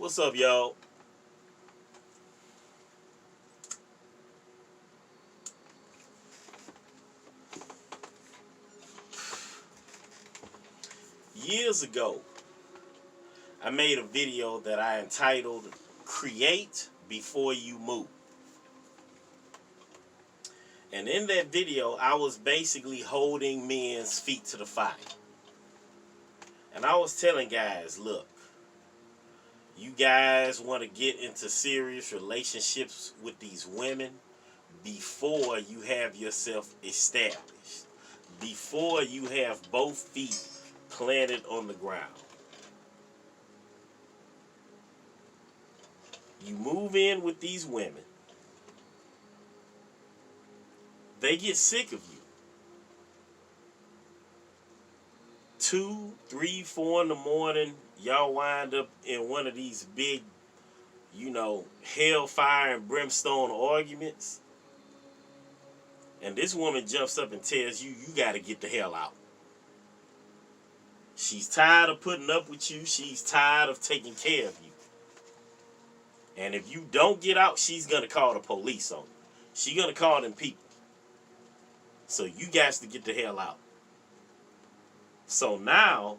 What's up, y'all? Years ago, I made a video that I entitled Create Before You Move. And in that video, I was basically holding men's feet to the fire. And I was telling guys, look, you guys want to get into serious relationships with these women before you have yourself established, before you have both feet planted on the ground. You move in with these women, they get sick of you. 2, 3, 4 in the morning, y'all wind up in one of these big, hellfire and brimstone arguments. And this woman jumps up and tells you, you got to get the hell out. She's tired of putting up with you. She's tired of taking care of you. And if you don't get out, she's going to call the police on you. She's going to call them people. So you guys to get the hell out. So now,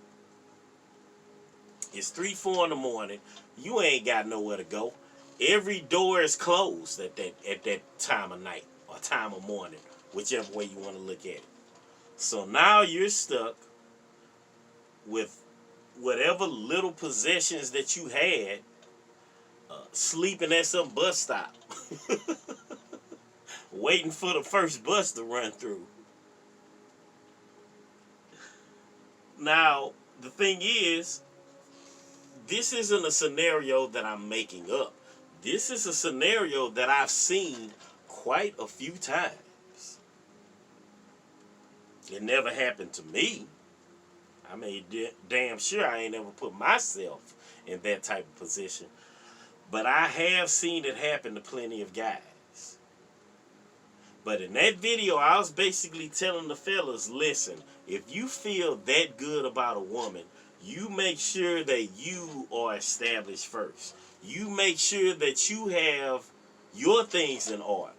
it's 3, 4 in the morning. You ain't got nowhere to go. Every door is closed at that time of night or time of morning, whichever way you want to look at it. So now you're stuck with whatever little possessions that you had, sleeping at some bus stop, waiting for the first bus to run through. Now, the thing is, this isn't a scenario that I'm making up. This is a scenario that I've seen quite a few times. It never happened to me. I mean, damn sure I ain't never put myself in that type of position. But I have seen it happen to plenty of guys. But in that video, I was basically telling the fellas, listen, if you feel that good about a woman, you make sure that you are established first. You make sure that you have your things in order.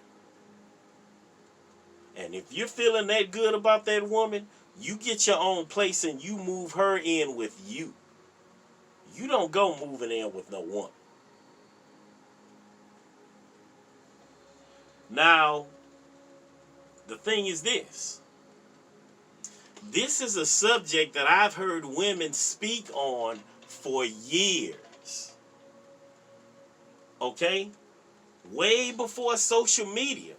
And if you're feeling that good about that woman, you get your own place and you move her in with you. You don't go moving in with no woman. Now, the thing is this. This is a subject that I've heard women speak on for years. Okay? Way before social media.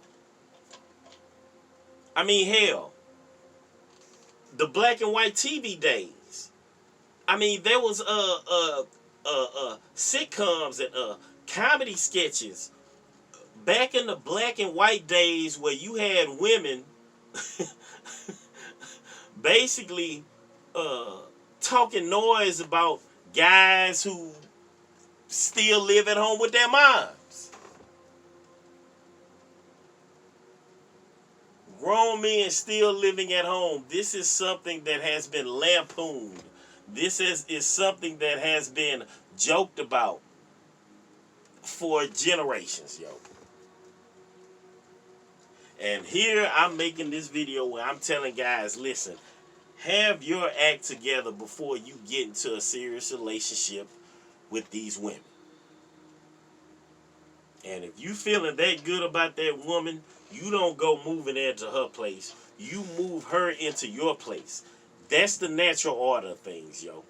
I mean, hell, the black and white TV days. I mean, there was sitcoms and comedy sketches back in the black and white days where you had women basically talking noise about guys who still live at home with their moms. Grown men still living at home. This is something that has been lampooned. This is something that has been joked about for generations, yo. And here I'm making this video where I'm telling guys, listen, have your act together before you get into a serious relationship with these women. And if you feeling that good about that woman, you don't go moving into her place. You move her into your place. That's the natural order of things, yo.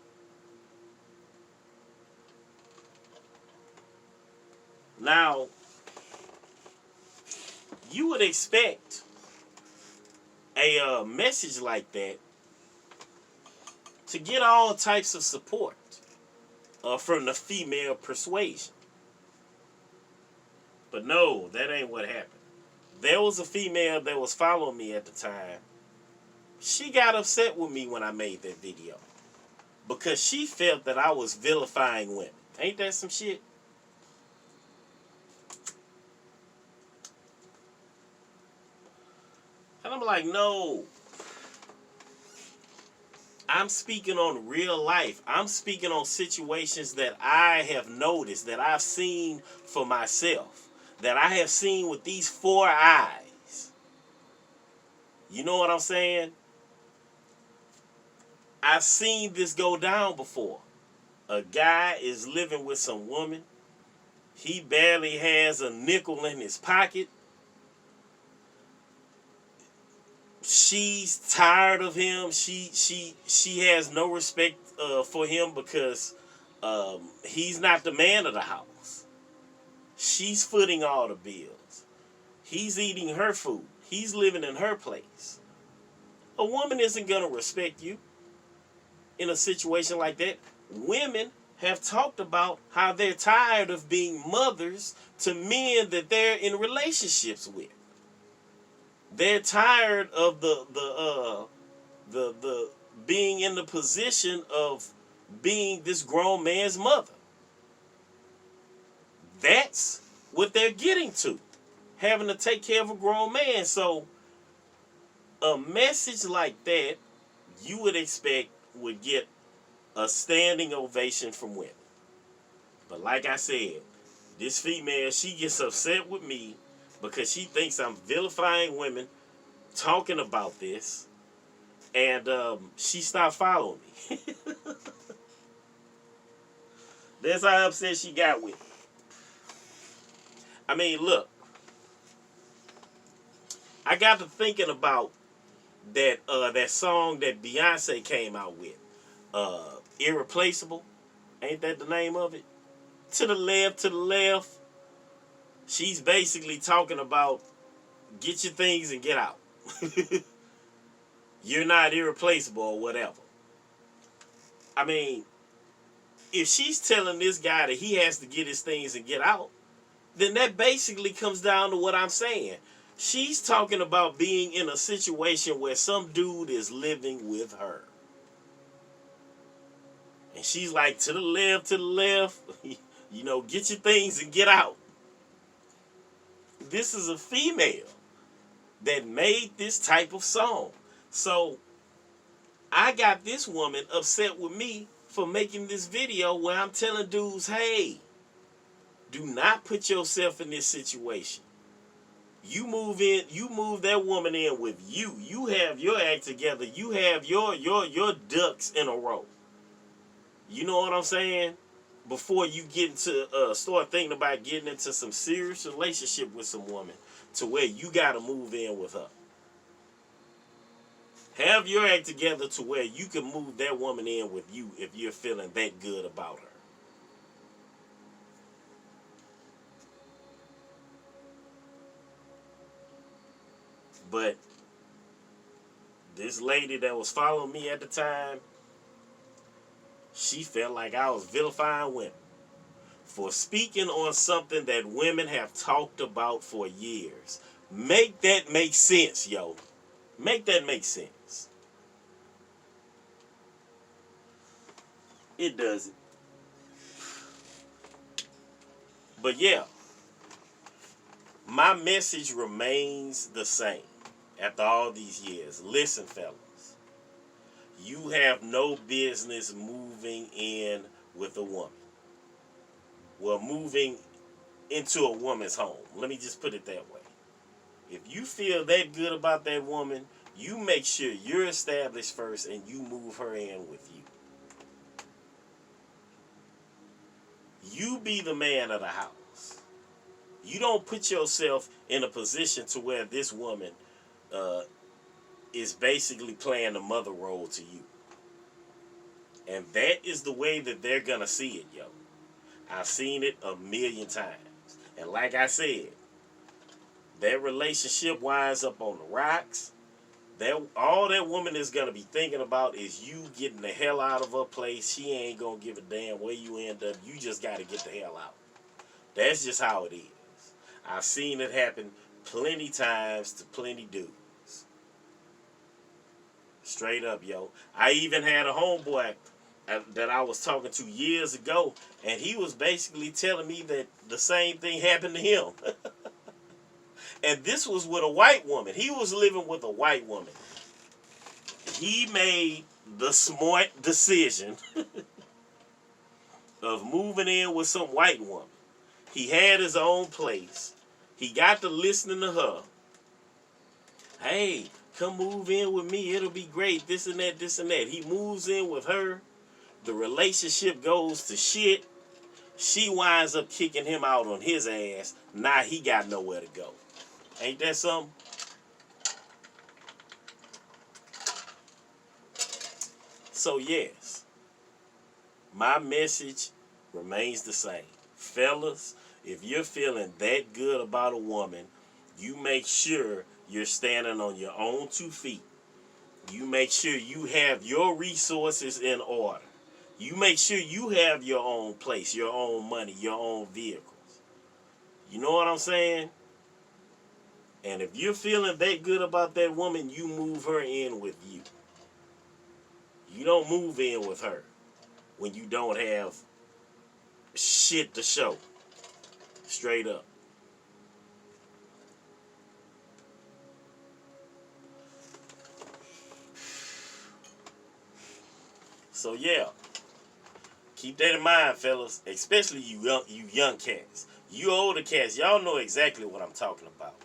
Now, you would expect a message like that to get all types of support from the female persuasion. But no, that ain't what happened. There was a female that was following me at the time. She got upset with me when I made that video because she felt that I was vilifying women. Ain't that some shit? And I'm like, no. I'm speaking on real life. I'm speaking on situations that I have noticed, that I've seen for myself, that I have seen with these 4 eyes. You know what I'm saying? I've seen this go down before. A guy is living with some woman. He barely has a nickel in his pocket. She's tired of him. She has no respect for him because he's not the man of the house. She's footing all the bills. He's eating her food. He's living in her place. A woman isn't gonna respect you in a situation like that. Women have talked about how they're tired of being mothers to men that they're in relationships with. They're tired of the being in the position of being this grown man's mother. That's what they're getting to, having to take care of a grown man. So a message like that, you would expect would get a standing ovation from women. But like I said, this female, she gets upset with me because she thinks I'm vilifying women talking about this, and she stopped following me. That's how upset she got with me. I mean, look, I got to thinking about that song that Beyonce came out with, Irreplaceable. Ain't that the name of it? To the left, to the left. She's basically talking about get your things and get out. You're not irreplaceable or whatever. I mean, if she's telling this guy that he has to get his things and get out, then that basically comes down to what I'm saying. She's talking about being in a situation where some dude is living with her. And she's like, to the left, you know, get your things and get out. This is a female that made this type of song. So I got this woman upset with me for making this video where I'm telling dudes, hey, do not put yourself in this situation. You move that woman in with you. You have your act together. You have your ducks in a row. You know what I'm saying? Before you get into start thinking about getting into some serious relationship with some woman to where you gotta move in with her. Have your act together to where you can move that woman in with you if you're feeling that good about her. But this lady that was following me at the time, she felt like I was vilifying women for speaking on something that women have talked about for years. Make that make sense, yo. Make that make sense. It doesn't. But yeah, my message remains the same after all these years. Listen, fellas. You have no business moving in with a woman. Well, moving into a woman's home. Let me just put it that way. If you feel that good about that woman, you make sure you're established first and you move her in with you. You be the man of the house. You don't put yourself in a position to where this woman is basically playing the mother role to you. And that is the way that they're going to see it, yo. I've seen it a million times. And like I said, that relationship winds up on the rocks. All that woman is going to be thinking about is you getting the hell out of her place. She ain't going to give a damn where you end up. You just got to get the hell out. That's just how it is. I've seen it happen plenty times to plenty dudes. Straight up, yo. I even had a homeboy that I was talking to years ago, and he was basically telling me that the same thing happened to him. And this was with a white woman. He was living with a white woman. He made the smart decision of moving in with some white woman. He had his own place. He got to listening to her. Hey, come move in with me. It'll be great. This and that, this and that. He moves in with her. The relationship goes to shit. She winds up kicking him out on his ass. Now he got nowhere to go. Ain't that something? So yes, my message remains the same. Fellas, if you're feeling that good about a woman, you make sure you're standing on your own 2 feet. You make sure you have your resources in order. You make sure you have your own place, your own money, your own vehicles. You know what I'm saying? And if you're feeling that good about that woman, you move her in with you. You don't move in with her when you don't have shit to show. Straight up. So yeah, keep that in mind, fellas. Especially you young cats. You older cats, y'all know exactly what I'm talking about.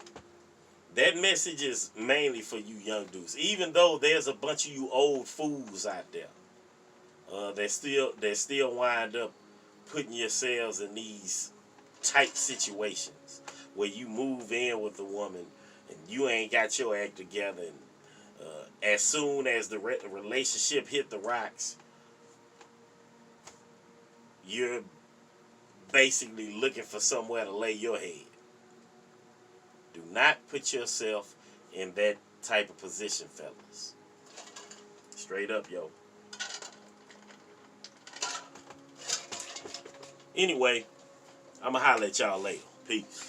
That message is mainly for you young dudes. Even though there's a bunch of you old fools out there, that still wind up putting yourselves in these tight situations where you move in with a woman and you ain't got your act together. And as soon as the relationship hit the rocks, you're basically looking for somewhere to lay your head. Do not put yourself in that type of position, fellas. Straight up, yo. Anyway, I'ma holler at y'all later. Peace.